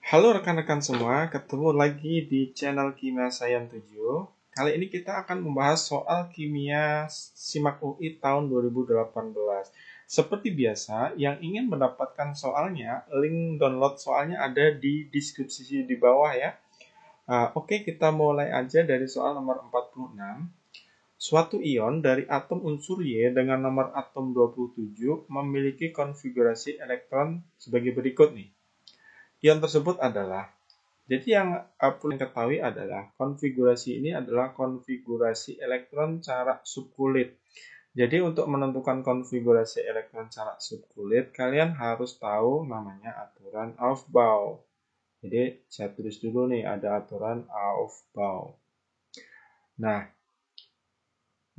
Halo rekan-rekan semua, ketemu lagi di channel Kimia Sains 7. Kali ini kita akan membahas soal kimia SIMAK UI tahun 2018. Seperti biasa, yang ingin mendapatkan soalnya, link download soalnya ada di deskripsi di bawah ya. Oke, kita mulai aja dari soal nomor 46. Suatu ion dari atom unsur Y dengan nomor atom 27 memiliki konfigurasi elektron sebagai berikut nih. Ion tersebut adalah, jadi yang perlu diketahui adalah konfigurasi ini adalah konfigurasi elektron corak subkulit. Jadi untuk menentukan konfigurasi elektron corak subkulit, kalian harus tahu namanya aturan Aufbau. Jadi saya tulis dulu nih, ada aturan Aufbau. Nah,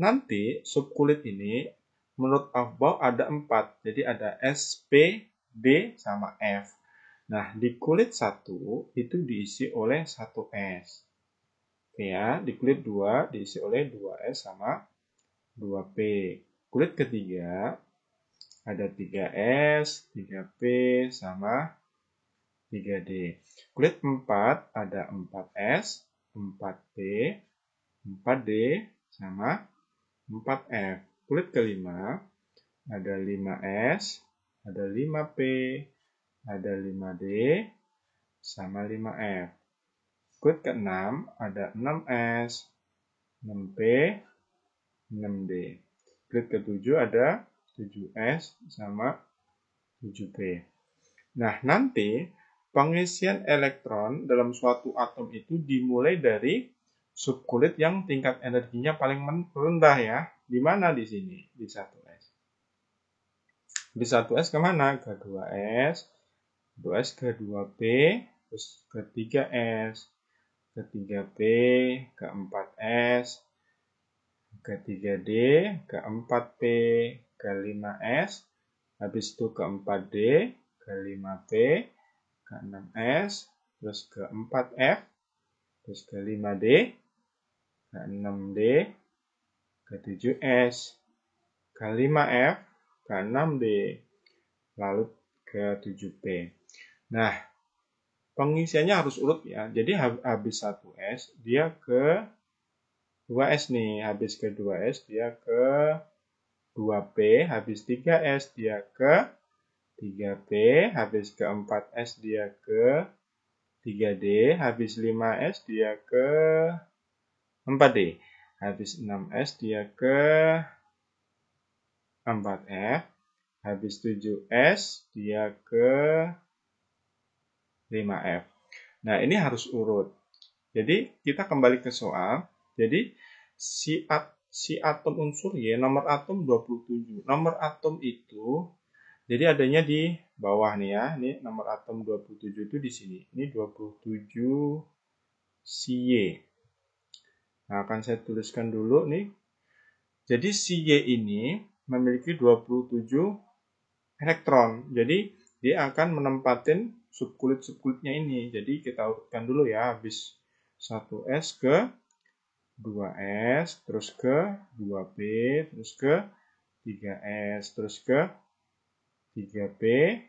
nanti subkulit ini menurut Aufbau ada 4. Jadi ada S, P, D, sama F. Nah, di kulit 1 itu diisi oleh 1 S. Oke ya, di kulit 2 diisi oleh 2S sama 2P. Kulit ketiga ada 3S, 3P, sama 3D. Kulit 4 ada 4S, 4P, 4D, sama 4F. Kulit kelima ada 5S, ada 5P, ada 5D, sama 5F. Kulit ke-6 ada 6S, 6P, 6D. Kulit ke-7 ada 7S sama 7P. Nah, nanti pengisian elektron dalam suatu atom itu dimulai dari subkulit yang tingkat energinya paling rendah ya. Di mana di sini? Di 1S. Di 1S kemana? Ke 2S, 2S ke 2P, terus ke 3S, ke 3P, ke 4S, ke 3D, ke 4P, ke 5S, habis itu ke 4D, ke 5P, ke 6S, terus ke 4F, terus ke 5D, ke 6D, ke 7S, ke 5F, ke 6D, lalu ke 7P. Nah, pengisiannya harus urut ya. Jadi habis 1S, dia ke 2S nih. Habis ke 2S, dia ke 2P. Habis 3S, dia ke 3P. Habis ke 4S, dia ke 3D. Habis 5S, dia ke 4D. Habis 6S, dia ke 4F. Habis 7S, dia ke 5F. Nah, ini harus urut. Jadi, kita kembali ke soal. Jadi, si atom unsur Y, nomor atom 27. Nomor atom itu, jadi adanya di bawah nih ya. Ini nomor atom 27 itu di sini. Ini 27 si Y. Nah, akan saya tuliskan dulu nih. Jadi, si Y ini memiliki 27 elektron. Jadi, dia akan menempatin subkulit-subkulitnya ini. Jadi, kita urutkan dulu ya. Habis 1S ke 2S, terus ke 2P, terus ke 3S, terus ke 3P,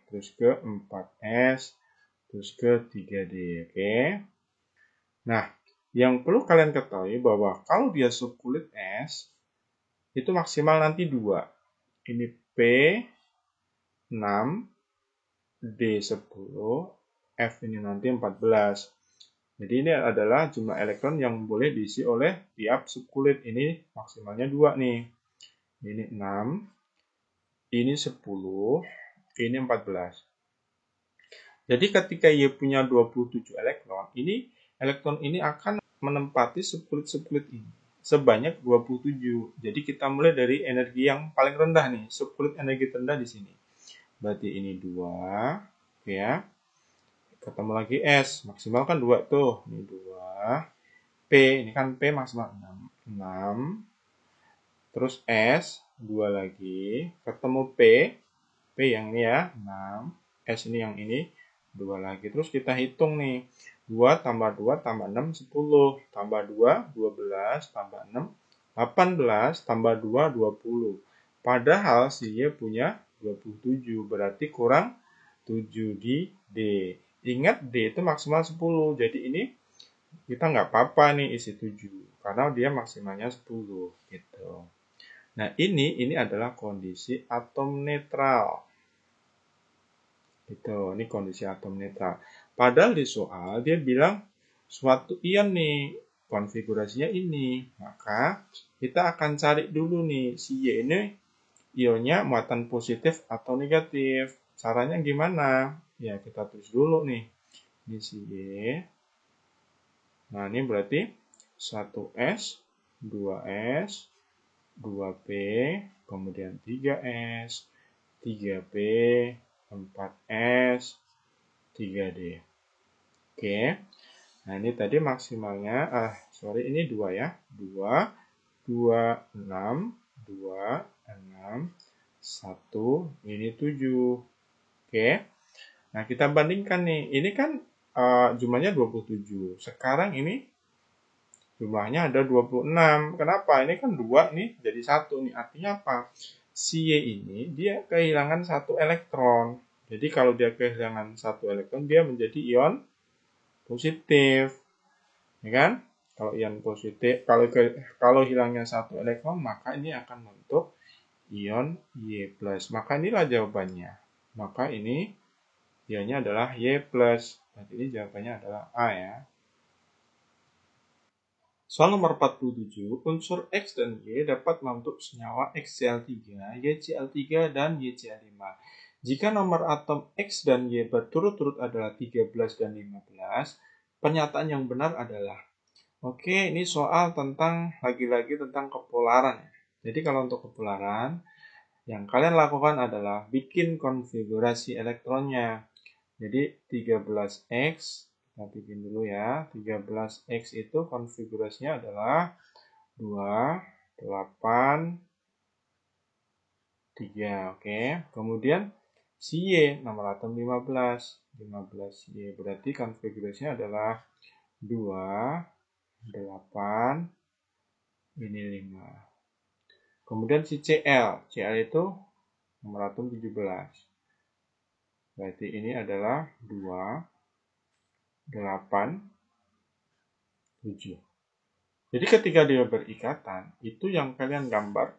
terus ke 4S, terus ke 3D. Oke. Nah, yang perlu kalian ketahui bahwa kalau dia subkulit S, itu maksimal nanti 2. Ini P 6, D 10, F ini nanti 14. Jadi ini adalah jumlah elektron yang boleh diisi oleh tiap subkulit. Ini maksimalnya 2 nih. Ini 6, ini 10, ini 14. Jadi ketika Y punya 27 elektron, ini elektron ini akan menempati subkulit-subkulit ini sebanyak 27. Jadi kita mulai dari energi yang paling rendah nih, subkulit energi terendah di sini. Berarti ini 2, oke ya. Ketemu lagi S, maksimal kan 2 tuh. Ini 2. P, ini kan P maksimal 6. 6. Terus S, 2 lagi. Ketemu P yang ini ya, 6. S ini yang ini, 2 lagi. Terus kita hitung nih. 2 tambah 2 tambah 6, 10. Tambah 2, 12. Tambah 6, 18. Tambah 2, 20. Padahal si Y punya 27. Berarti kurang 7 di D. Ingat D itu maksimal 10. Jadi ini kita nggak apa-apa nih isi 7 karena dia maksimalnya 10 gitu. Nah, ini adalah kondisi atom netral. Gitu, ini kondisi atom netral. Padahal di soal dia bilang suatu ion nih, konfigurasinya ini. Maka kita akan cari dulu nih si Y ini ionnya muatan positif atau negatif. Caranya gimana? Ya, kita tulis dulu nih. Ini si Y. Nah, ini berarti 1S, 2S, 2P, kemudian 3S, 3P, 4S, 3D. Oke. Nah, ini tadi maksimalnya, ini 2 ya. 2, 2, 6, 2, 6, 1, ini 7. Oke. Nah, kita bandingkan nih. Ini kan jumlahnya 27. Sekarang ini jumlahnya ada 26. Kenapa? Ini kan 2 nih jadi 1 nih. Artinya apa? Si Y ini dia kehilangan 1 elektron. Jadi kalau dia kehilangan 1 elektron, dia menjadi ion positif. Ya kan? Kalau ion positif, kalau hilangnya 1 elektron, maka ini akan membentuk ion Y+. Maka inilah jawabannya. Maka ini ionnya adalah Y+. Berarti ini jawabannya adalah A ya. Soal nomor 47, unsur X dan Y dapat membentuk senyawa XCl3, YCl3, dan YCl5. Jika nomor atom X dan Y berturut-turut adalah 13 dan 15, pernyataan yang benar adalah. Oke, ini soal tentang, lagi-lagi tentang kepolaran. Jadi kalau untuk kepolaran, yang kalian lakukan adalah bikin konfigurasi elektronnya. Jadi 13X, kita bikin dulu ya. 13X itu konfigurasinya adalah 2, 8, 3. Oke. Kemudian si Y, nomor atom 15. 15Y berarti konfigurasinya adalah 2, 8, ini 5. Kemudian si Cl. Cl itu nomor atom 17. Berarti ini adalah 2, 8, 7. Jadi ketika dia berikatan, itu yang kalian gambar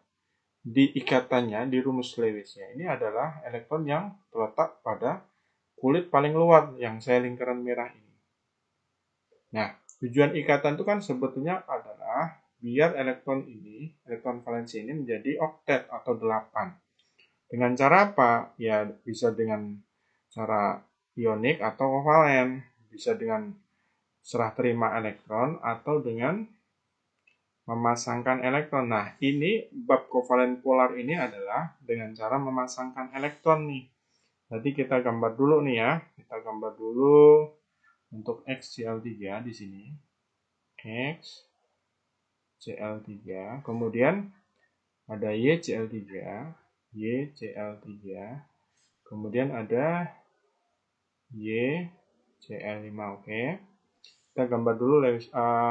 di ikatannya, di rumus Lewisnya. Ini adalah elektron yang terletak pada kulit paling luar yang saya lingkaran merah ini. Nah, tujuan ikatan itu kan sebetulnya adalah biar elektron ini, elektron valensi ini menjadi oktet atau 8. Dengan cara apa? Ya bisa dengan cara ionik atau kovalen, bisa dengan serah terima elektron atau dengan memasangkan elektron. Nah, ini bab kovalen polar ini adalah dengan cara memasangkan elektron nih. Jadi kita gambar dulu nih ya. Kita gambar dulu untuk XCl3 di sini. XCl3. Kemudian ada YCl3. YCl3. Kemudian ada YCl5. Oke. Kita gambar dulu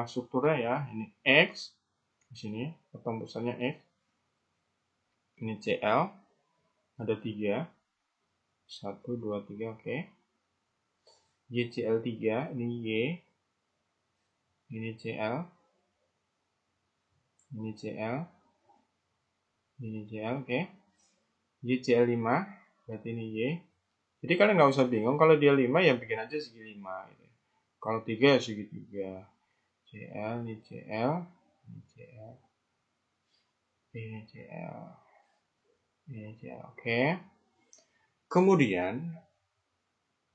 strukturnya ya. Ini X. Di sini atom besarnya X. Ini Cl. Ada 3. 1, 2, 3. Oke. YCl3. Ini Y. Ini Cl. Ini Cl. Ini Cl. Oke. YCl5. Berarti ini Y. Jadi kalian nggak usah bingung. Kalau dia 5 ya bikin aja segi 5. Gitu. Kalau 3 ya segi 3. Cl. Ini Cl. Ini Cl. Ini Cl. Ini Cl. Oke. Kemudian,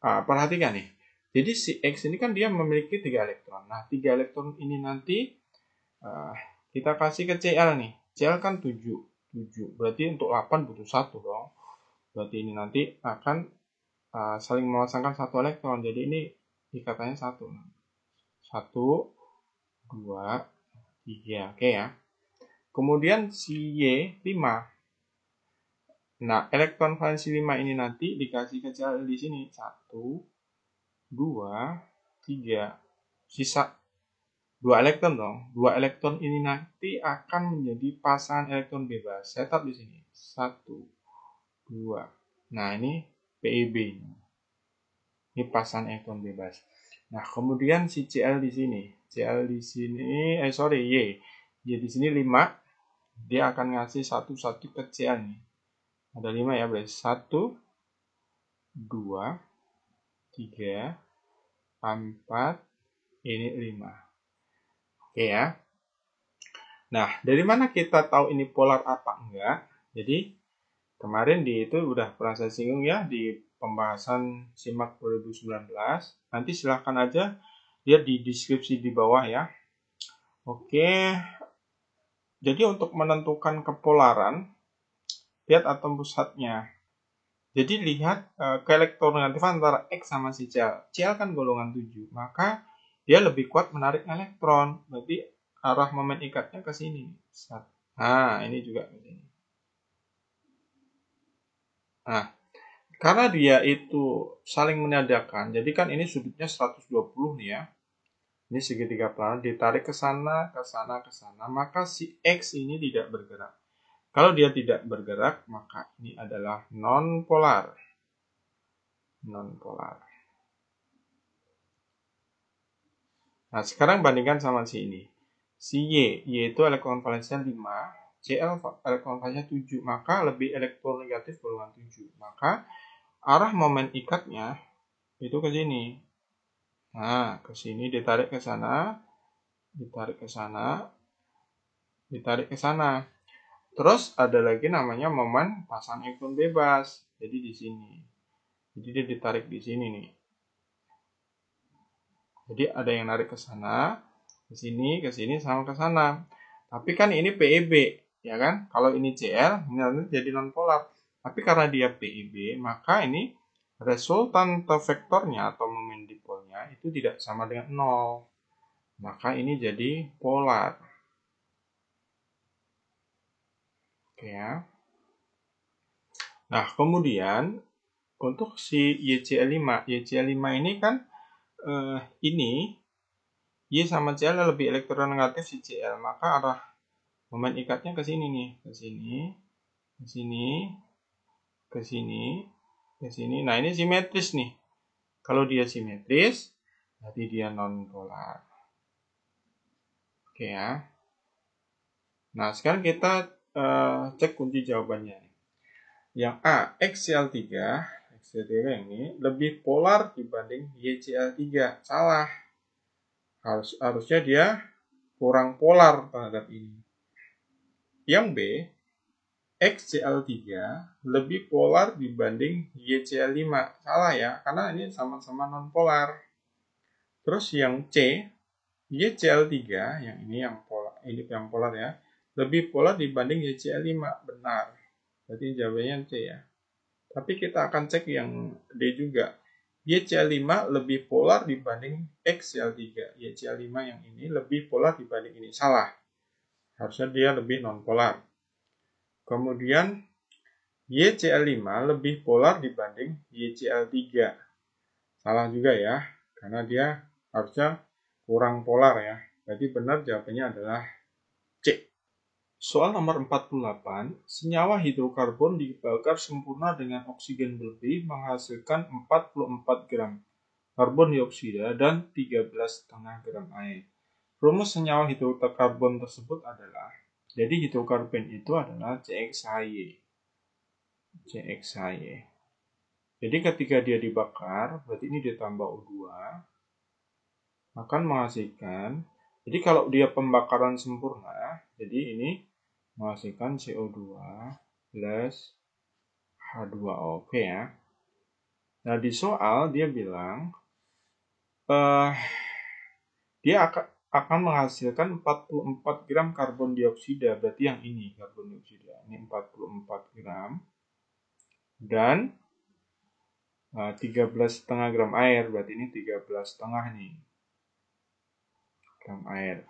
perhatikan nih. Jadi si X ini kan dia memiliki 3 elektron. Nah, 3 elektron ini nanti kita kasih ke Cl nih. Cl kan 7. Berarti untuk 8 butuh 1 dong. Berarti ini nanti akan saling memasangkan 1 elektron. Jadi ini ikatannya 1. 1, 2, 3. Oke ya. Kemudian si Y 5. Nah, elektron valensi 5 ini nanti dikasih ke Cl di sini. 1, 2, 3. Sisa 2 elektron dong. 2 elektron ini nanti akan menjadi pasangan elektron bebas. Saya taruh di sini. 1, 2. Nah, ini PEB. Ini pasan elektron bebas. Nah, kemudian si Cl di sini. Cl di sini, Y di sini 5. Dia akan ngasih 1 ke Cl nih. Ada 5 ya, berarti 1, 2, 3, 4, ini 5. Oke ya. Nah, dari mana kita tahu ini polar apa enggak? Jadi, kemarin itu udah pernah saya singgung ya di pembahasan SIMAK 2019. Nanti silahkan aja lihat di deskripsi di bawah ya. Oke, jadi untuk menentukan kepolaran, lihat atom pusatnya. Jadi lihat keelektronegatifan antara X sama si Cl. Cl kan golongan 7, maka dia lebih kuat menarik elektron. Berarti arah momen ikatnya ke sini. Nah, ini juga ke sini. Nah, karena dia itu saling menandakan, jadi kan ini sudutnya 120 nih ya. Ini segitiga planar ditarik ke sana, ke sana, ke sana, maka si X ini tidak bergerak. Kalau dia tidak bergerak, maka ini adalah non-polar. Non-polar. Nah, sekarang bandingkan sama si ini. Si Y itu elektron valensinya 5, Cl elektron valensinya 7, maka lebih elektronegatif golongan 7. Maka arah momen ikatnya itu ke sini. Nah, ke sini ditarik ke sana, ditarik ke sana, ditarik ke sana. Terus ada lagi namanya momen pasang elektron bebas. Jadi di sini. Jadi dia ditarik di sini nih. Jadi ada yang narik ke sana, ke sini, sama ke sana. Tapi kan ini PEB, ya kan? Kalau ini Cl, ini nanti jadi nonpolar. Tapi karena dia PEB, maka ini resultante vektornya atau momen dipolnya itu tidak sama dengan 0. Maka ini jadi polar. Oke ya. Nah, kemudian untuk si YCl5 ini kan ini Y sama Cl lebih elektronegatif si Cl, maka arah momen ikatnya ke sini nih, ke sini, ke sini, ke sini, ke sini. Nah, ini simetris nih. Kalau dia simetris, berarti dia non-polar. Oke ya. Nah, sekarang kita cek kunci jawabannya. Yang A, XCl3 yang ini lebih polar dibanding YCl3. Salah. Harusnya dia kurang polar terhadap ini. Yang B, XCl3 lebih polar dibanding YCl5. Salah ya, karena ini sama-sama non-polar. Terus yang C, YCl3, yang ini yang polar ya, lebih polar dibanding YCl5. Benar. Berarti jawabannya C ya. Tapi kita akan cek yang D juga. YCl5 lebih polar dibanding XCl3. YCl5 yang ini lebih polar dibanding ini. Salah. Harusnya dia lebih non-polar. Kemudian YCl5 lebih polar dibanding YCl3. Salah juga ya, karena dia harusnya kurang polar ya. Jadi benar jawabannya adalah C. Soal nomor 48, senyawa hidrokarbon dibakar sempurna dengan oksigen berlebih menghasilkan 44 gram karbon dioksida dan 13,5 gram air. Rumus senyawa hidrokarbon tersebut adalah, jadi hidrokarbon itu adalah CXHY. CXHY. Jadi ketika dia dibakar, berarti ini ditambah O2, akan menghasilkan, jadi kalau dia pembakaran sempurna, jadi ini menghasilkan CO2 plus H2O. Oke ya. Nah, di soal dia bilang dia akan menghasilkan 44 gram karbon dioksida. Berarti yang ini karbon dioksida. Ini 44 gram. Dan 13,5 gram air. Berarti ini 13,5 nih. Gram air.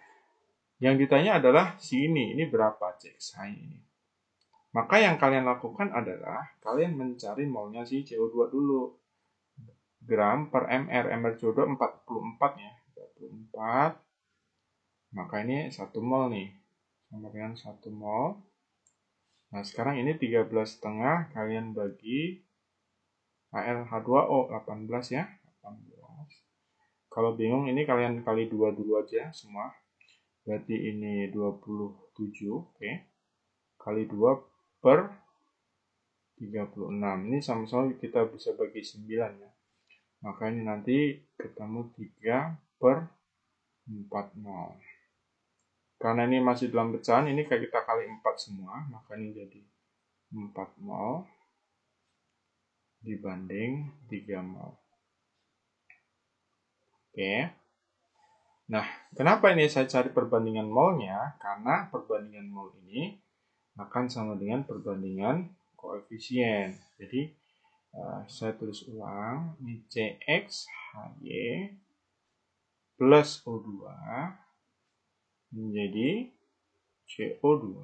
Yang ditanya adalah ini berapa CXHY ini. Maka yang kalian lakukan adalah kalian mencari molnya si CO2 dulu. Gram per mR. mR CO2 44 ya. 44. Maka ini 1 mol nih. Sama dengan 1 mol. Nah, sekarang ini 13,5 kalian bagi AlH2O 18 ya. Kalau bingung ini kalian kali 2 dulu aja semua. Berarti ini 27, oke. Kali 2 per 36. Ini sama-sama kita bisa bagi 9 ya. Maka ini nanti ketemu 3 per 40. Karena ini masih dalam pecahan, ini kita kali 4 semua. Maka ini jadi 4 mol dibanding 3 mol. Oke. Nah, kenapa ini saya cari perbandingan molnya? Karena perbandingan mol ini akan sama dengan perbandingan koefisien. Jadi, saya tulis ulang, ini CXHY plus O2 menjadi CO2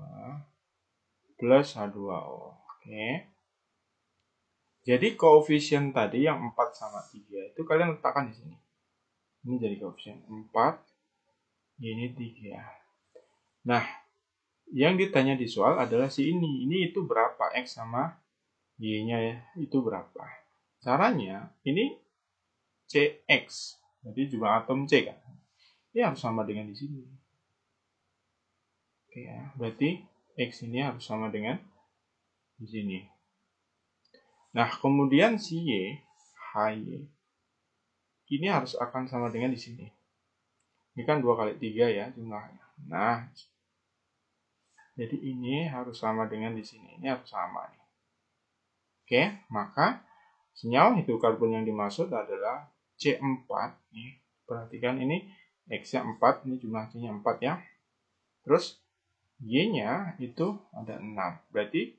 plus H2O. Oke. Jadi, koefisien tadi yang 4 sama 3 itu kalian letakkan di sini. Ini jadi koefisien 4, ini 3. Nah, yang ditanya di soal adalah si ini. Ini itu berapa? X sama Y-nya ya, itu berapa? Caranya, ini CX. Jadi jumlah atom C kan. Ini harus sama dengan di sini. Oke ya, berarti X ini harus sama dengan di sini. Nah, kemudian si Y, HY, ini harus akan sama dengan di sini. Ini kan 2 kali 3 ya jumlahnya. Nah, jadi ini harus sama dengan di sini. Ini harus sama nih. Oke, maka senyawa hidrokarbon yang dimaksud adalah C4. Nih, perhatikan ini X-nya 4, ini jumlah C-nya 4 ya. Terus Y-nya itu ada 6. Berarti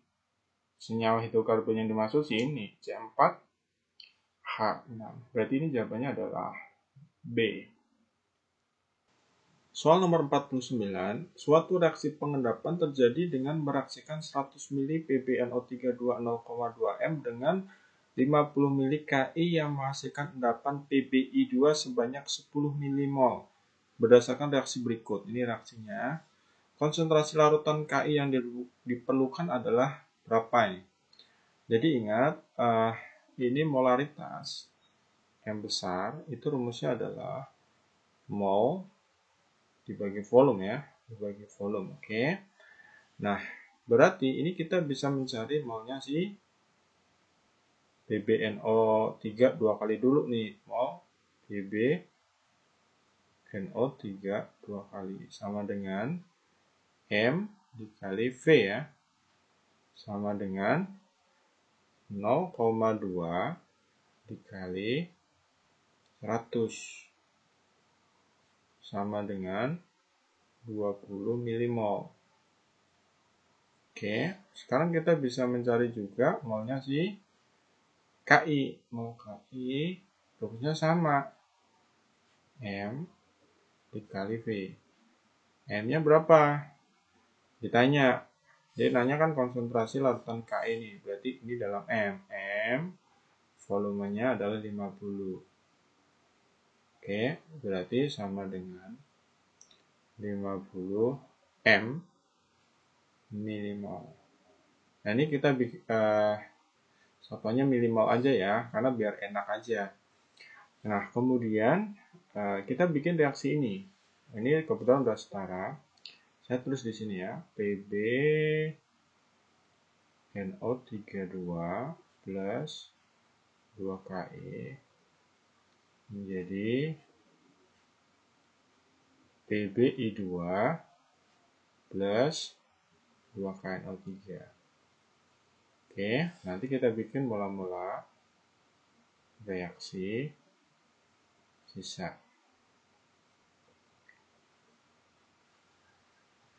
senyawa hidrokarbon yang dimaksud ini C4H6. Berarti ini jawabannya adalah B. Soal nomor 49, suatu reaksi pengendapan terjadi dengan mereaksikan 100 ml PbNO3 20,2 m dengan 50 ml Ki yang menghasilkan endapan PbI2 sebanyak 10 mmol. Berdasarkan reaksi berikut, ini reaksinya. Konsentrasi larutan Ki yang diperlukan adalah berapa ini? Jadi ingat, ini molaritas yang besar, itu rumusnya adalah mol dibagi volume ya, dibagi volume, oke. Nah, berarti ini kita bisa mencari molnya si PbNO3 dua kali dulu nih, mol PbNO3 dua kali sama dengan M dikali V ya, sama dengan 0,2 dikali 100 sama dengan 20 mmol. Oke, sekarang kita bisa mencari juga molnya si Ki. Mol Ki rumusnya sama. M dikali V. M-nya berapa? Ditanya. Jadi nanya kan konsentrasi larutan Ki ini. Berarti ini dalam M. M volumenya adalah 50. Oke, berarti sama dengan 50 M milimol. Nah, ini kita satuannya milimol aja ya, karena biar enak aja. Nah, kemudian kita bikin reaksi ini. Ini kebetulan udah setara. Saya tulis di sini ya, PbNO32 plus 2Ki menjadi PbI2 plus 2KNO3. Oke, nanti kita bikin mula-mula reaksi sisa.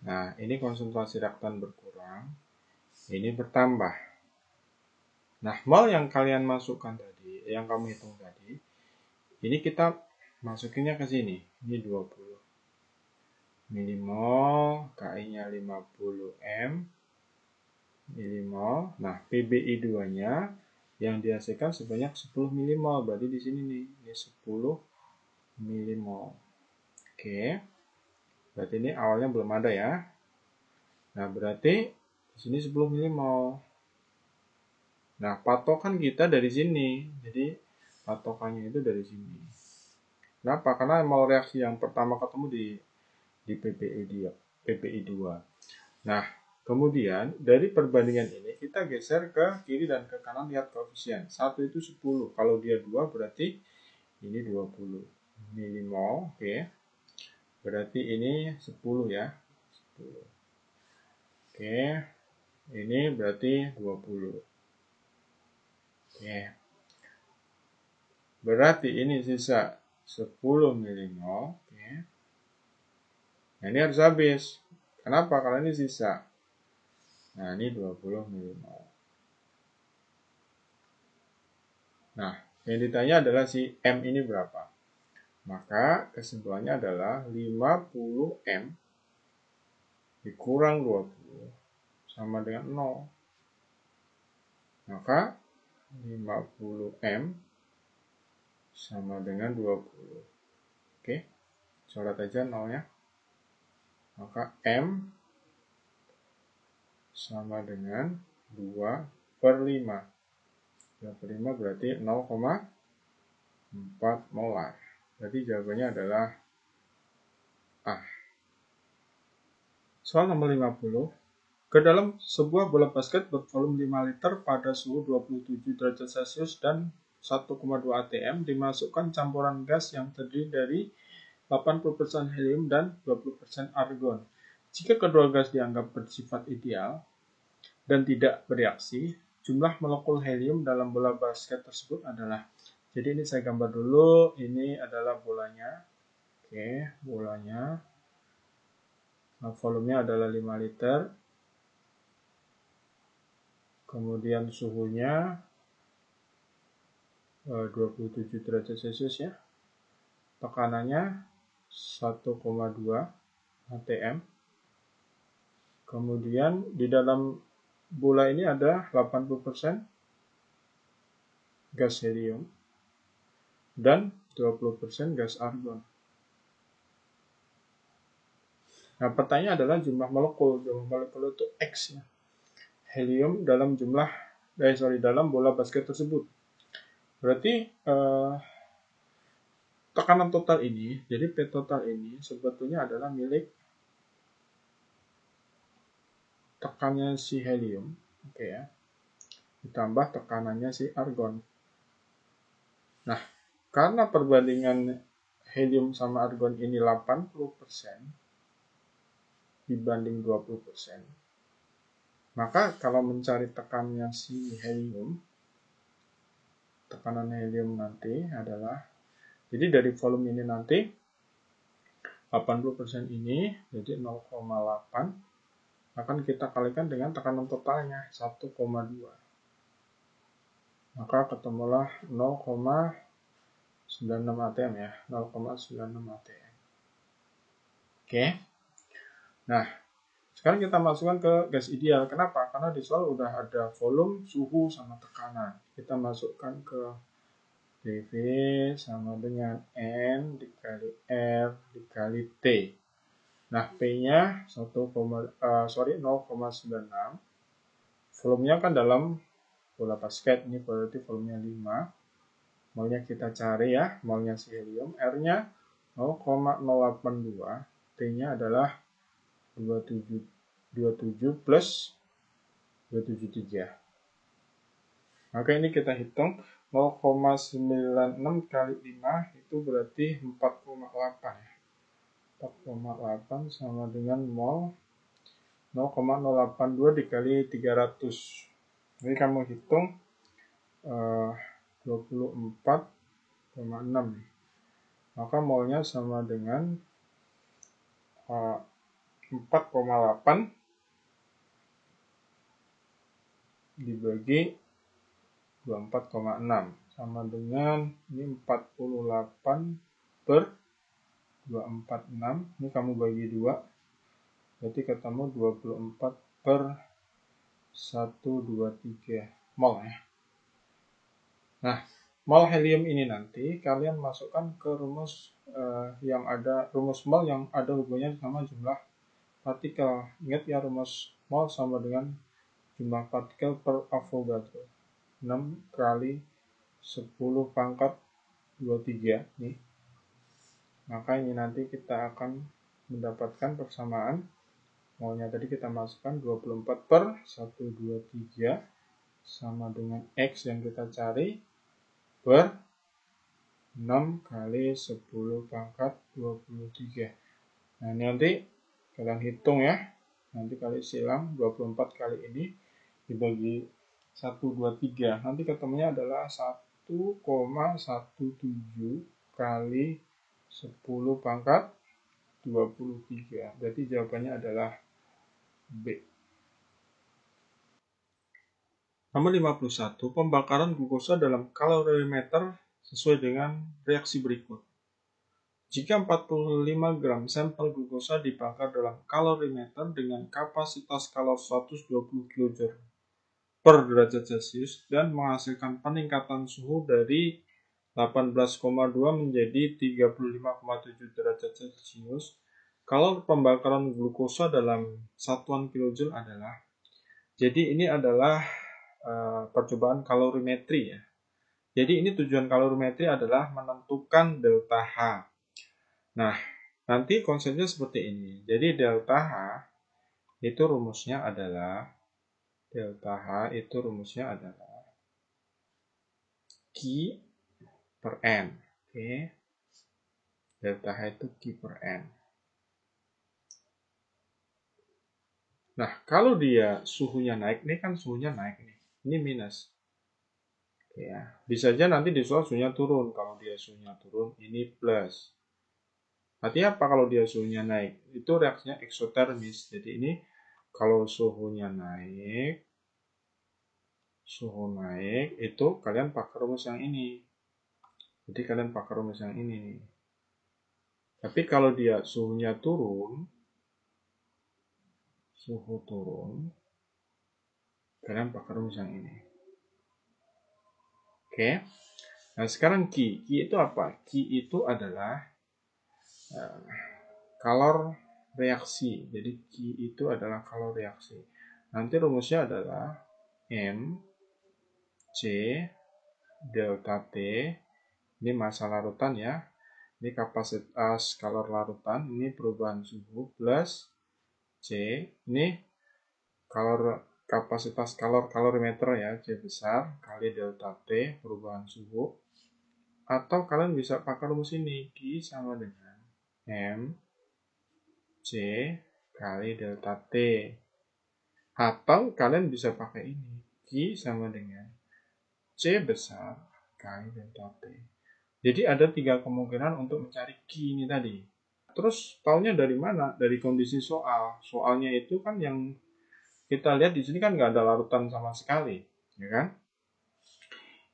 Nah, ini konsentrasi reaktan berkurang, ini bertambah. Nah, mol yang kalian masukkan tadi, yang kamu hitung tadi, ini kita masukinnya ke sini. Ini 20 milimol, Ki-nya 50 M milimol. Nah, PbI2-nya yang dihasilkan sebanyak 10 milimol. Berarti di sini nih, ini 10 milimol. Oke. Berarti ini awalnya belum ada ya. Nah, berarti di sini 10 milimol. Nah, patokan kita dari sini. Jadi, patokannya itu dari sini. Kenapa? Karena mol reaksi yang pertama ketemu di PPI 2. Nah, kemudian dari perbandingan ini kita geser ke kiri dan ke kanan, lihat koefisien. 1 itu 10. Kalau dia 2 berarti ini 20 milimol, oke. Berarti ini 10 ya. 10. Oke. Ini berarti 20. Oke. Berarti ini sisa 10 milimol, oke. Nah, ini harus habis. Kenapa? Karena ini sisa. Nah, ini 20 milimol. Nah, yang ditanya adalah si M ini berapa. Maka kesimpulannya adalah 50 M dikurang 20 sama dengan 0. Maka 50 M sama dengan 20. Oke, coret aja 0-nya. Maka M sama dengan 2/5. 2/5 berarti 0,4 molar. Berarti jawabannya adalah A. Soal nomor 50. Ke dalam sebuah bola basket bervolume 5 liter pada suhu 27 derajat Celcius dan 1,2 atm dimasukkan campuran gas yang terdiri dari 80% helium dan 20% argon. Jika kedua gas dianggap bersifat ideal dan tidak bereaksi, jumlah molekul helium dalam bola basket tersebut adalah. Jadi ini saya gambar dulu, ini adalah bolanya. Oke, bolanya. Nah, volumenya adalah 5 liter. Kemudian suhunya 27 derajat Celcius ya. Tekanannya 1,2 atm. Kemudian di dalam bola ini ada 80% gas helium dan 20% gas argon. Nah, pertanyaan adalah jumlah molekul. Jumlah molekul itu X ya. Helium dalam dalam bola basket tersebut. Berarti tekanan total ini, jadi P total ini sebetulnya adalah milik tekanannya si helium, oke ya, ditambah tekanannya si argon. Nah, karena perbandingan helium sama argon ini 80% dibanding 20%, maka kalau mencari tekanannya si helium, tekanan helium nanti adalah, jadi dari volume ini nanti 80% ini jadi 0,8 akan kita kalikan dengan tekanan totalnya 1,2. Maka ketemulah 0,96 atm ya, 0,96 atm. Oke. Nah, sekarang kita masukkan ke gas ideal. Kenapa? Karena di soal udah ada volume, suhu, sama tekanan. Kita masukkan ke dV sama dengan N dikali R dikali T. Nah, P-nya 0,96. Volumenya kan dalam bola basket, ini berarti volumenya 5. Molnya kita cari ya, molnya si helium. R-nya 0,082. T-nya adalah 27 plus 273. Maka ini kita hitung 0,96 kali 5 itu berarti 4,8 ya. 4,8 sama dengan mol 0,082 dikali 300. Jadi kamu hitung 24,6. Maka molnya sama dengan 4,8 dibagi 24,6 sama dengan ini 48 per 246. Ini kamu bagi 2, berarti ketemu 24 per 123 mol ya. Nah, mol helium ini nanti kalian masukkan ke rumus rumus mol yang ada hubungannya sama jumlah partikel. Ingat ya, rumus mol sama dengan jumlah partikel per Avogadro. 6 kali 10 pangkat 23 nih. Maka ini nanti kita akan mendapatkan persamaan. Molnya tadi kita masukkan 24 per 123 sama dengan X yang kita cari per 6 kali 10 pangkat 23. Nah, ini nanti kalian hitung ya. Nanti kali silang 24 kali ini dibagi 123. Nanti ketemunya adalah 1,17 kali 10 pangkat 23. Berarti jawabannya adalah B. Nomor 51, pembakaran glukosa dalam kalorimeter sesuai dengan reaksi berikut. Jika 45 gram sampel glukosa dibakar dalam kalorimeter dengan kapasitas kalor 120 kJ per derajat Celcius dan menghasilkan peningkatan suhu dari 18,2 menjadi 35,7 derajat Celcius, kalor pembakaran glukosa dalam satuan kilojoule adalah. Jadi ini adalah percobaan kalorimetri ya. Jadi ini tujuan kalorimetri adalah menentukan delta H. Nah, nanti konsepnya seperti ini. Jadi delta H itu rumusnya adalah Q per N. Oke. Delta H itu Q per N. Nah, kalau dia suhunya naik, ini kan suhunya naik nih. Ini minus. Oke ya. Bisa aja nanti di soal suhunya turun. Kalau dia suhunya turun, ini plus. Artinya apa kalau dia suhunya naik? Itu reaksinya eksotermis. Jadi ini kalau suhu naik itu kalian pakai rumus yang ini. Jadi kalian pakai rumus yang ini nih. Tapi kalau dia suhunya turun, kalian pakai rumus yang ini. Oke. Nah, sekarang Q itu apa? Q itu adalah kalor reaksi. Jadi Q itu adalah kalor reaksi. Nanti rumusnya adalah M C delta T. Ini massa larutan ya. Ini kapasitas kalor larutan. Ini perubahan suhu plus C. Ini kapasitas kalorimeter ya, C besar kali delta T perubahan suhu. Atau kalian bisa pakai rumus ini, Q sama dengan M C kali delta T. Atau kalian bisa pakai ini, Q sama dengan C besar kali delta T. Jadi ada 3 kemungkinan untuk mencari Q ini tadi. Terus taunya dari mana? Dari kondisi soal. Soalnya itu kan yang kita lihat di sini kan nggak ada larutan sama sekali, ya kan?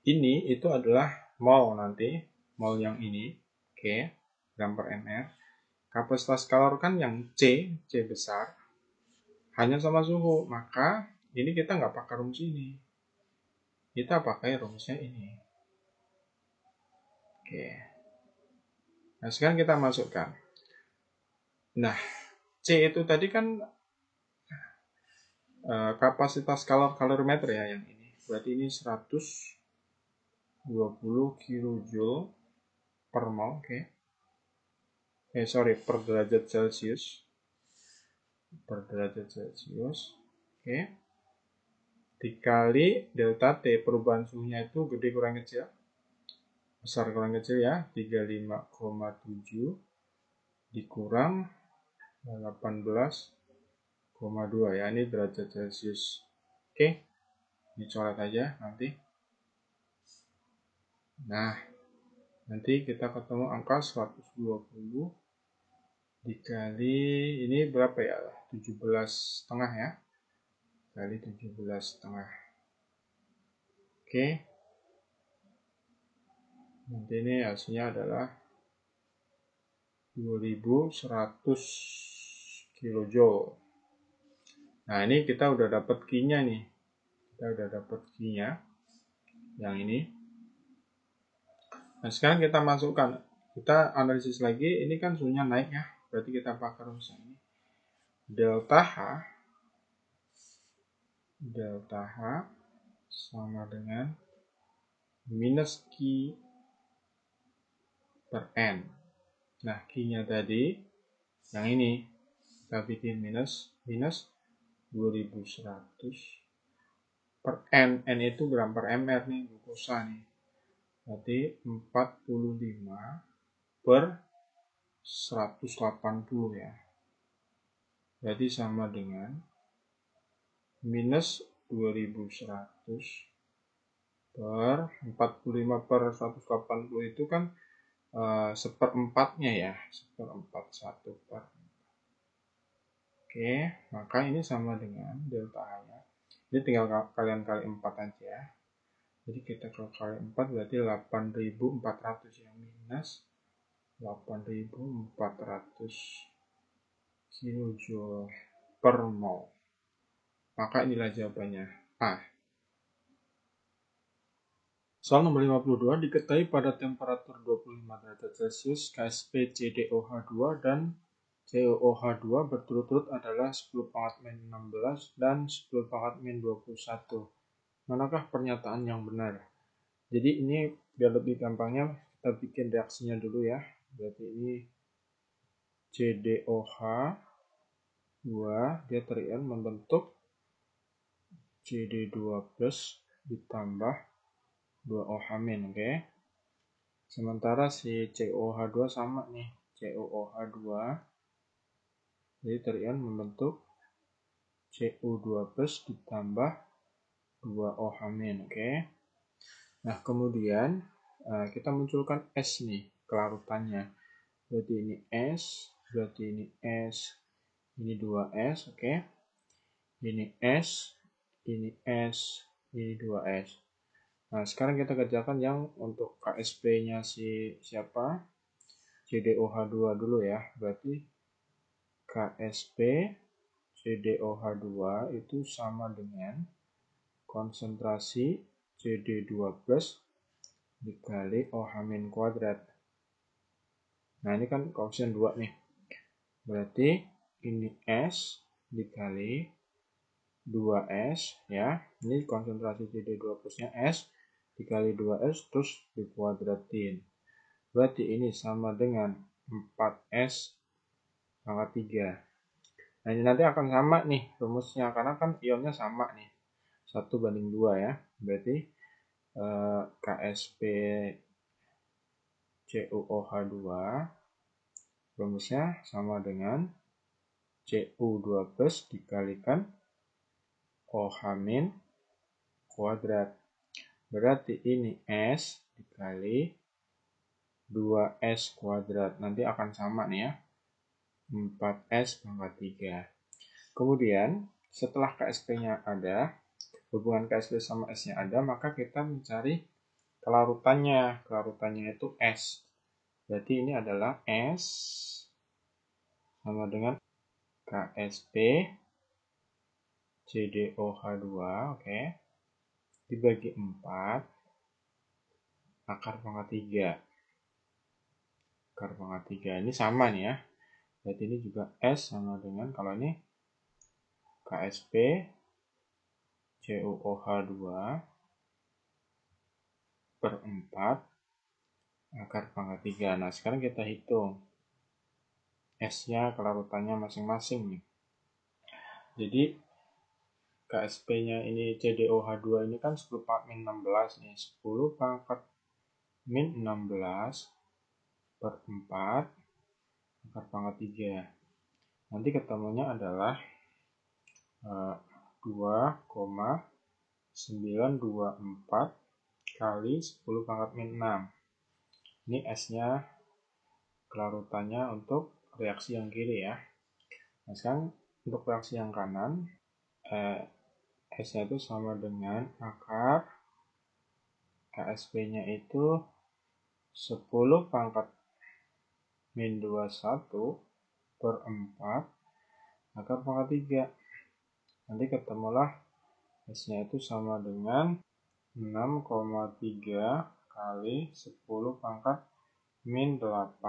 Ini itu adalah mol nanti, mol yang ini, oke, gram per ml. Kapasitas kalor kan yang C besar, hanya sama suhu. Maka ini kita nggak pakai rumus ini, kita pakai rumusnya ini. Oke. Nah sekarang kita masukkan. Nah C itu tadi kan kapasitas kalorimeter ya yang ini. Berarti ini 120 kilojoule per mol, oke. Per derajat Celcius. Oke. Dikali delta T, perubahan suhunya itu gede kurang kecil. Besar kurang kecil ya, 35,7 dikurang 18,2 ya, ini derajat Celcius. Oke. Dicoret aja nanti. Nah, nanti kita ketemu angka 120 dikali ini berapa ya? 17,5 ya. Kali 17,5. Oke. Nanti ini hasilnya adalah 2100 kilojoule. Nah, ini kita udah dapat Q-nya nih. Yang ini. Nah, sekarang kita masukkan. Kita analisis lagi. Ini kan suhunya naik ya. Berarti kita pakai rumus ini. Delta H sama dengan minus Q per N. Nah, Q-nya tadi yang ini kita bikin minus 2100 per N. N itu gram per mr nih, glukosa nih. Berarti 45 per 180 ya. Berarti sama dengan minus 2100 per 45 per 180 itu kan seperempatnya ya, seperempat 1 per. Oke, maka ini sama dengan delta A-nya. Jadi tinggal kalian kali 4 aja. Jadi kita kalau kali 4 berarti 8400 ya, minus 8400 kilojoule per mol. Maka inilah jawabannya A. Soal nomor 52, diketahui pada temperatur 25 derajat Celcius, KSP CdOH2 dan COOH2 berturut-turut adalah 10⁻⁻16 dan 10⁻⁻21. Manakah pernyataan yang benar? Jadi ini biar lebih gampangnya kita bikin reaksinya dulu ya. Berarti ini CdOH2 dia terion membentuk Cd2+ ditambah 2OH-, oke. Sementara si COOH2 sama nih, COOH2 jadi terion membentuk Cu2+ ditambah 2OH-, oke. Nah, kemudian kita munculkan S nih, kelarutannya. Berarti ini S, berarti ini S, ini 2S, oke. Ini S, ini S, ini 2S. Nah, sekarang kita kerjakan yang untuk KSP-nya si siapa? CdOH2 dulu ya. Berarti KSP CdOH2 itu sama dengan konsentrasi Cd2+ dikali OH- kuadrat. Nah, ini kan koefisien 2 nih. Berarti ini S dikali 2S ya. Ini konsentrasi Cd2+-nya S dikali 2S terus dikuadratin. Berarti ini sama dengan 4S pangkat 3. Nah, ini nanti akan sama nih rumusnya karena kan ionnya sama nih. 1/2 ya. Berarti KSP CuOH2 rumusnya sama dengan Cu2+ dikalikan OH- kuadrat. Berarti ini S dikali 2S kuadrat. Nanti akan sama nih ya. 4S pangkat 3. Kemudian, setelah KSP-nya ada, hubungan KSP sama S-nya ada, maka kita mencari kelarutannya. Kelarutannya itu S. Berarti ini adalah S sama dengan KSP CdOH2, oke. Dibagi 4 akar pangkat 3. Akar pangkat 3 ini sama nih ya. Berarti ini juga S sama dengan, kalau ini KSP CuOH2 per 4 akar pangkat 3. Nah, sekarang kita hitung S-nya, kelarutannya masing-masing nih. Jadi KSP-nya ini CdOH2 ini kan 10⁻⁻16 nih. 10⁻⁻16 per 4 akar pangkat 3. Nanti ketemunya adalah 2,924 kali 10⁻⁻6. Ini S-nya, kelarutannya untuk reaksi yang kiri ya. Nah, sekarang untuk reaksi yang kanan, S-nya itu sama dengan akar KSP-nya itu 10⁻⁻21 per 4 akar pangkat 3. Nanti ketemulah S-nya itu sama dengan 6,3 kali 10⁻⁻8.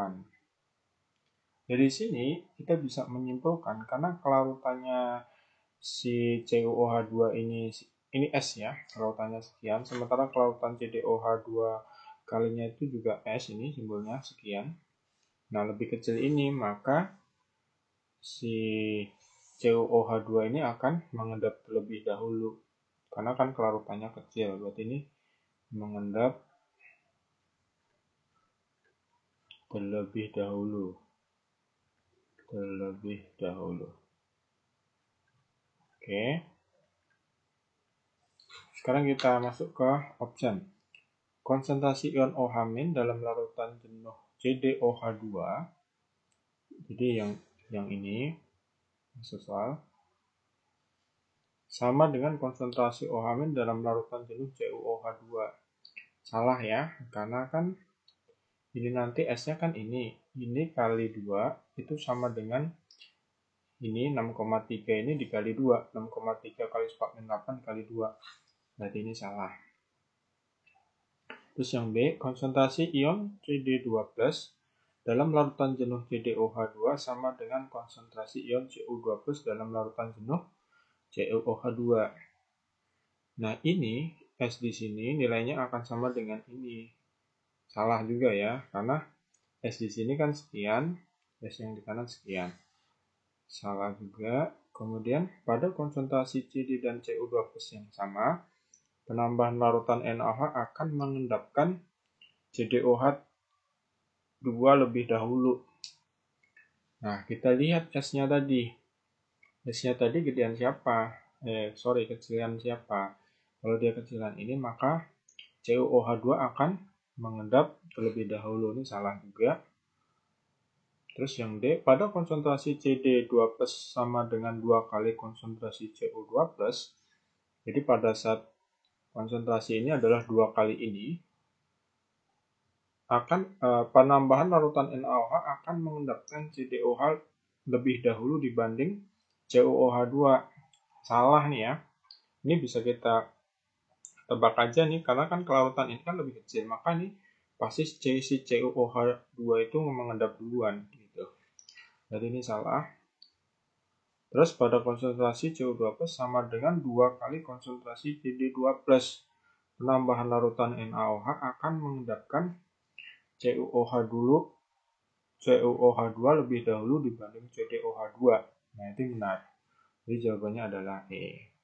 Dari sini kita bisa menyimpulkan karena kelarutannya si CuOH2 ini S ya, kelarutannya sekian, sementara kelarutan CdOH2 kalinya itu juga S, ini simbolnya sekian. Nah, lebih kecil ini, maka si CuOH2 ini akan mengendap terlebih dahulu. Karena kan kelarutannya kecil, berarti ini mengendap terlebih dahulu. Oke. Sekarang kita masuk ke option. Konsentrasi ion OH- dalam larutan jenuh CdOH2. Jadi yang ini maksud soal sama dengan konsentrasi OH- dalam larutan jenuh CuOH2. Salah ya, karena kan ini nanti S-nya kan ini kali 2 itu sama dengan ini 6,3 ini dikali 2, 6,3 kali 48 kali 2. Berarti ini salah. Terus yang B, konsentrasi ion Cd2+ dalam larutan jenuh CdOH2 sama dengan konsentrasi ion Cu2+ dalam larutan jenuh CuOH2. Nah, ini S di sini nilainya akan sama dengan ini. Salah juga ya, karena S di sini kan sekian, S yang di kanan sekian. Salah juga. Kemudian, pada konsentrasi Cd dan Cu2+ yang sama, penambahan larutan NaOH akan mengendapkan CdOH2 lebih dahulu. Nah, kita lihat S-nya tadi. S-nya tadi gedean siapa? Kecilan siapa? Kalau dia kecilan ini, maka CuOH2 akan mengendap terlebih dahulu. Ini salah juga. Terus yang D, pada konsentrasi Cd2+ sama dengan 2 kali konsentrasi Cu2+, jadi pada saat konsentrasi ini adalah 2 kali ini, akan penambahan larutan NaOH akan mengendapkan CdOH lebih dahulu dibanding CuOH2. Salah nih ya. Ini bisa kita tebak aja nih, karena kan kelarutan ini kan lebih kecil, maka nih pasti si CuOH2 itu mengendap duluan gitu. Jadi ini salah. Terus pada konsentrasi Cu2+ sama dengan 2 kali konsentrasi Cd2+. Penambahan larutan NaOH akan mengendapkan CuOH2 lebih dahulu dibanding CdOH2. Nah, itu benar. Jadi jawabannya adalah E.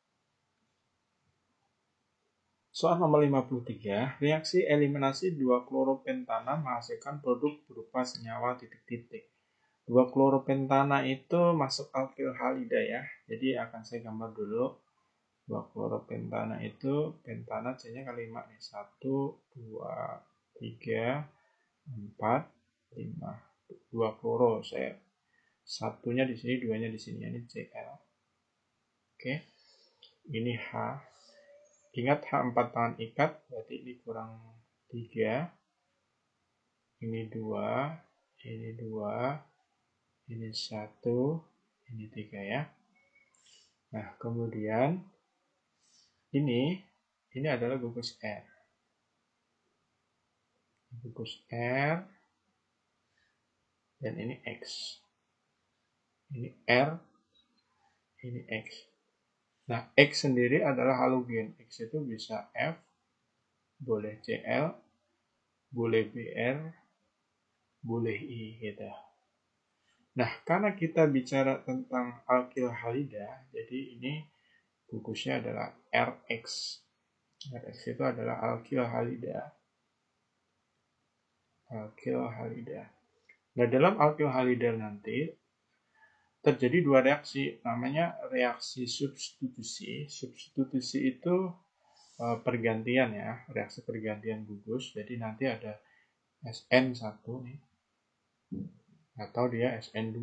Soal nomor 53, reaksi eliminasi 2-kloropentana menghasilkan produk berupa senyawa titik-titik. 2-kloropentana itu masuk alkil halida ya. Jadi akan saya gambar dulu. 2-kloropentana itu pentana C-nya kali 5 nih. 1, 2, 3, 4, 5. 2 kloro saya. Satunya di sini, duanya di sini. Ini Cl. Oke. Ini H. Ingat H4 tangan ikat, berarti ini kurang 3. Ini 2, ini 2, ini 1, ini 3 ya. Nah, kemudian ini adalah gugus R. Gugus R dan ini X. Ini R, ini X. Nah, X sendiri adalah halogen. X itu bisa F, boleh Cl, boleh Br, boleh I gitu. Nah, karena kita bicara tentang alkil halida, jadi ini gugusnya adalah Rx. Rx itu adalah alkil halida. Alkil halida. Nah, dalam alkil halida nanti terjadi 2 reaksi, namanya reaksi substitusi. Substitusi itu pergantian ya, reaksi pergantian gugus. Jadi nanti ada SN1 nih, atau dia SN2.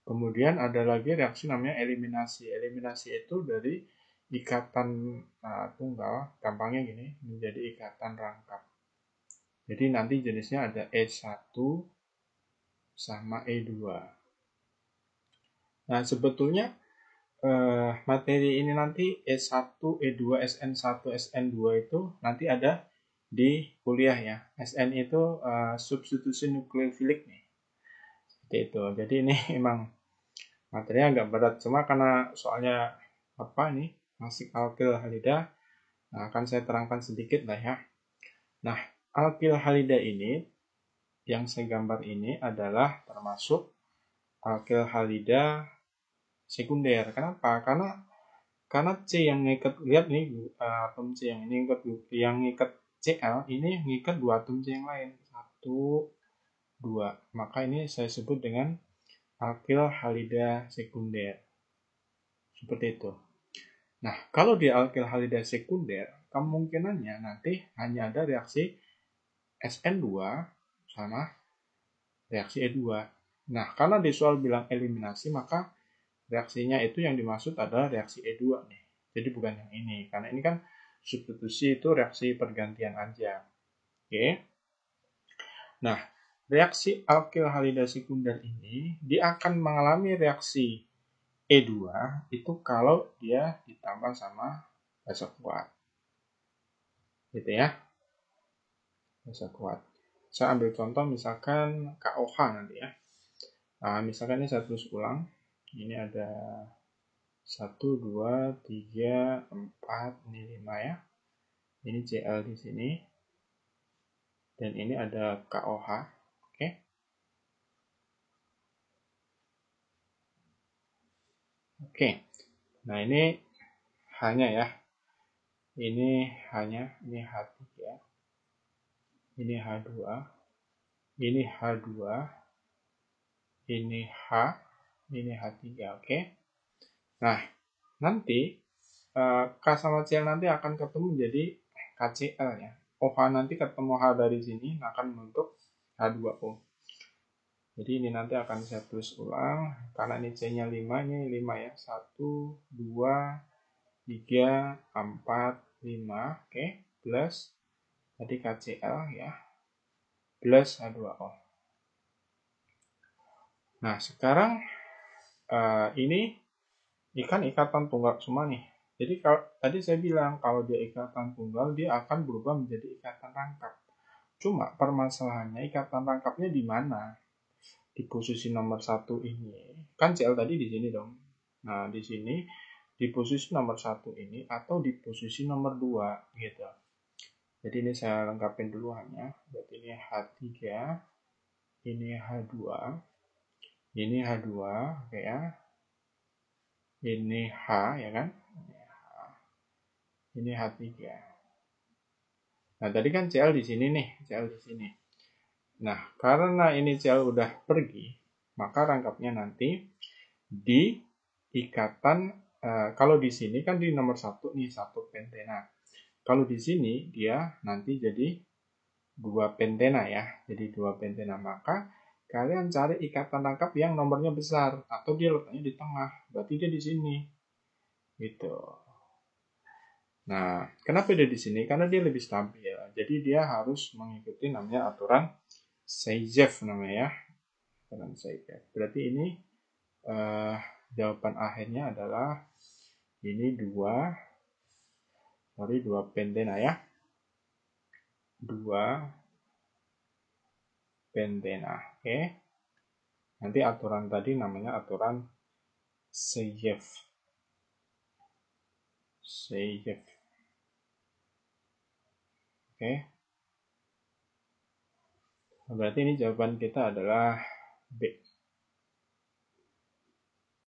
Kemudian ada lagi reaksi namanya eliminasi. Eliminasi itu dari ikatan tunggal, gampangnya gini, menjadi ikatan rangkap. Jadi nanti jenisnya ada E1 sama E2. Nah, sebetulnya materi ini nanti E1, E2, SN1, SN2 itu nanti ada di kuliah ya. SN itu substitusi nukleofilik nih. Seperti itu. Jadi ini emang materinya agak berat, cuma karena soalnya masih alkil halida, nah, akan saya terangkan sedikit lah ya. Nah, alkil halida ini yang saya gambar ini adalah termasuk alkyl halida sekunder. Kenapa? Karena C yang ngikat, lihat nih, atom C yang ini yang ngikat Cl ini ngikat dua atom C yang lain, 1, 2. Maka ini saya sebut dengan alkyl halida sekunder. Seperti itu. Nah, kalau di alkyl halida sekunder, kemungkinannya nanti hanya ada reaksi SN2 sama reaksi E2. Nah, karena di soal bilang eliminasi, maka reaksinya itu yang dimaksud adalah reaksi E2 nih. Jadi bukan yang ini, karena ini kan substitusi itu reaksi pergantian aja. Oke. Nah, reaksi alkyl halida sekunder ini dia akan mengalami reaksi E2 itu kalau dia ditambah sama basa kuat. Gitu ya. Basa kuat. Saya ambil contoh misalkan KOH nanti ya. Nah, misalkan ini saya tulis ulang. Ini ada 1, 2, 3, 4, ini 5 ya. Ini Cl di sini. Dan ini ada KOH. Oke. Oke. Nah, ini hanya ya. Ini hanya, ini H3. Ini H2. Ini H2. Ini H. Ini H3. Oke. Nah, nanti K sama Cl nanti akan ketemu jadi KCl ya. OH nanti ketemu H dari sini akan membentuk H2O. Jadi ini nanti akan saya tulis ulang karena ini C-nya 5, ini 5 ya. 1, 2, 3, 4, 5. Oke, plus tadi KCl ya. Plus H2O. Nah, sekarang ini ikan ikatan tunggal semua nih. Jadi kalau tadi saya bilang kalau dia ikatan tunggal dia akan berubah menjadi ikatan rangkap. Cuma permasalahannya ikatan rangkapnya di mana? Di posisi nomor 1 ini. Kan Cl tadi di sini dong. Nah, di sini di posisi nomor 1 ini atau di posisi nomor 2 gitu. Jadi ini saya lengkapin dulu hanya. Berarti ini H3, ini H2, ini H2, oke ya. Ini H ya kan? Ini H3. Nah, tadi kan Cl di sini nih, Cl di sini. Nah, karena ini Cl udah pergi, maka rangkapnya nanti di ikatan, kalau di sini kan di nomor 1 nih, 1 pentena. Kalau di sini dia nanti jadi 2 pentena ya, jadi 2 pentena. Maka kalian cari ikatan rangkap yang nomornya besar, atau dia letaknya di tengah, berarti dia di sini. Gitu. Nah, kenapa dia di sini? Karena dia lebih stabil. Jadi dia harus mengikuti namanya aturan Sajev namanya ya. Aturan Sajev. Berarti ini jawaban akhirnya adalah ini 2 pentena ya. 2 pentena. Oke. Nanti aturan tadi namanya aturan Sajev. Sajev. Oke. Berarti ini jawaban kita adalah B.